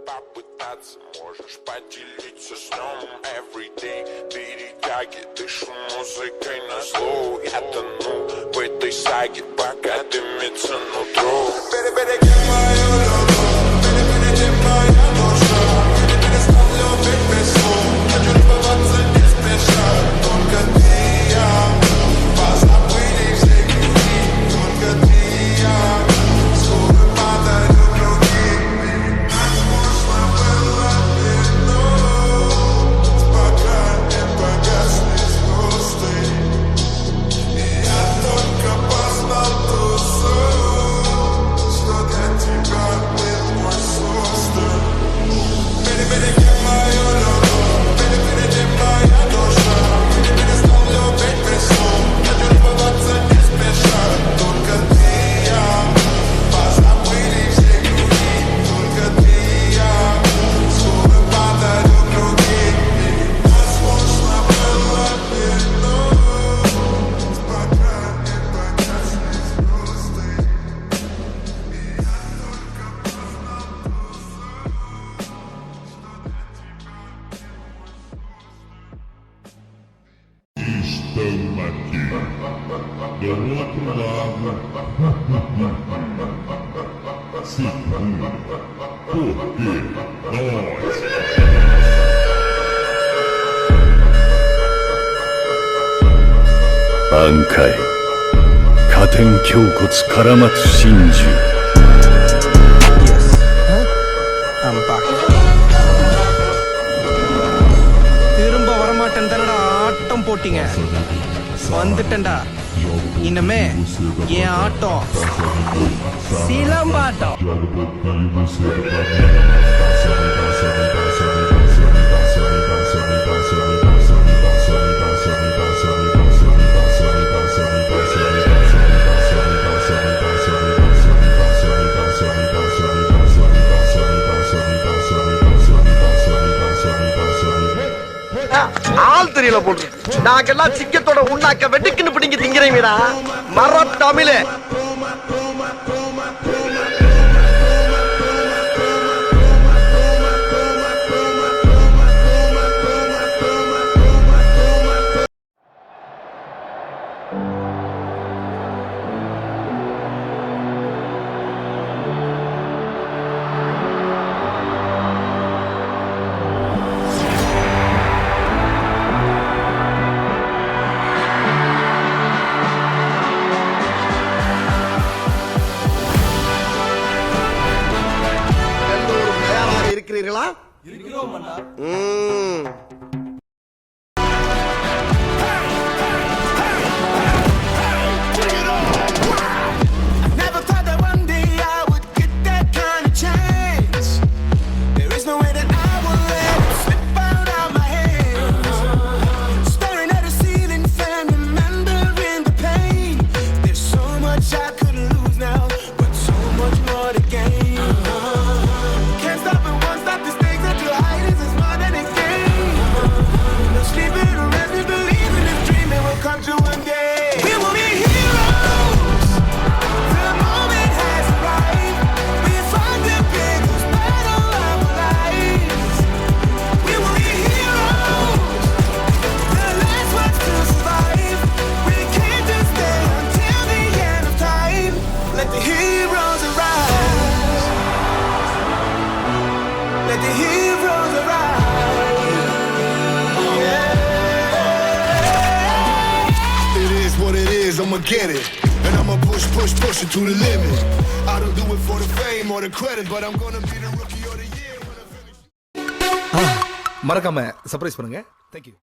Попытаться можешь поделиться сном everyday. Перетяги, дышу музыкой на слоу. Я тону в этой саге, пока дымится нутро. Перебереги мою любовь, перебереги моя душа. Перестал любить без слов, хочу любоваться не спеша. Только ты и я, позабыли все грехи. Только ты и я, скоро подарю круги. Возможно, было видно, пока не погасли звезды. И я только познал ту суть, что для тебя мир мой создан. Перебереги мою любовь, перебереги моя душа. Перестал любить без слов, хочу любоваться не спеша. Только ты и я, позабыли все грехи. Только ты и я, скоро подарю круги. Возможно, было видно, пока не погасли звезды. И я только познал ту суть, Estão aqui do outro lado. Segura, porque nós.挽回加点胸骨からまつ真珠 Yes. I'm back. திரும்ப வரமாட்டேன் தானடா ஆட்டம் போட்டீங்க. வந்துட்டேன்டா. இனிமே என் ஆட்டம் சிலம்பாட்டம். ஆள் தெரியல போட்டு நாங்கெல்லாம் சிங்கத்தோட உண்ணாக்க வெட்டுக்குன்னு பிடிங்க திங்கிறீங்கடா மர தமிழே. எல்லோரும் தயாராக இருக்கிறீர்களா? Never thought that one day I would get that kind of chance. There is no way that I will let it slip out of my hands. Staring at a ceiling fan, remembering the pain. There's so much I could lose now, but so much more to gain. Can't stop it, won't stop this thing that you hide is more than a game. No sleeping or rest, we believe in this dream, it will come true one day. We will be heroes. The moment has arrived. We fight the biggest battle of our lives. We will be heroes. The last ones to survive. We came to stay until the end of time. Let the heroes arise. Let the heroes arise. Yeah. It is what it is, I'ma get it. And I'ma push it to the limit. I don't do it for the fame or the credit, but I'm gonna be the rookie of the year when I finish. மறக்காம surprise பண்ணுங்க. Thank you.